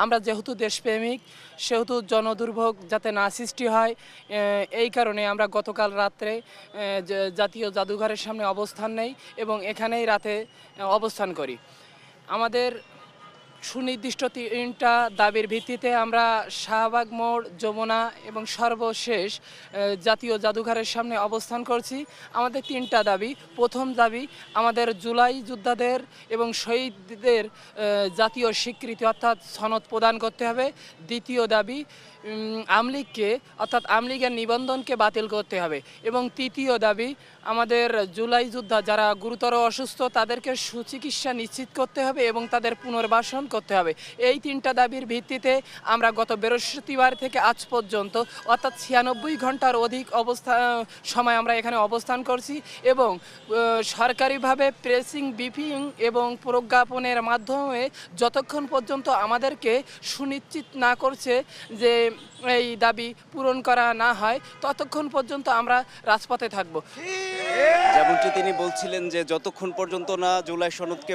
আমরা যেহেতু দেশপ্রেমিক সেহেতু জনদুর্ভোগ যাতে না সৃষ্টি হয় এই কারণে আমরা গতকাল রাত্রে জাতীয় জাদুঘরের সামনে অবস্থান নেই এবং এখানেই রাতে অবস্থান করি। আমাদের সুনির্দিষ্ট 3টা দাবির ভিত্তিতে আমরা শাহবাগ মোড়, যমুনা এবং সর্বশেষ জাতীয় জাদুঘরের সামনে অবস্থান করছি। আমাদের 3টা দাবি। প্রথম দাবি, আমাদের জুলাই যোদ্ধাদের এবং শহীদদের জাতীয় স্বীকৃতি অর্থাৎ সনদ প্রদান করতে হবে। দ্বিতীয় দাবি, আমলীগকে অর্থাৎ আমলীগের নিবন্ধনকে বাতিল করতে হবে এবং তৃতীয় দাবি, আমাদের জুলাই যোদ্ধা যারা গুরুতর অসুস্থ তাদেরকে সুচিকিৎসা নিশ্চিত করতে হবে এবং তাদের পুনর্বাসন করতে হবে। এই 3টা দাবির ভিত্তিতে আমরা গত বৃহস্পতিবার থেকে আজ পর্যন্ত অর্থাৎ 96 ঘন্টার অধিক সময় আমরা এখানে অবস্থান করছি এবং সরকারিভাবে প্রেসিং ব্রিফিং এবং প্রজ্ঞাপনের মাধ্যমে যতক্ষণ পর্যন্ত আমাদেরকে সুনিশ্চিত না করছে যে এই দাবি পূরণ করা না হয় ততক্ষণ পর্যন্ত আমরা রাজপথে থাকব। যেমনটি তিনি বলছিলেন যে যতক্ষণ পর্যন্ত না জুলাই সনদকে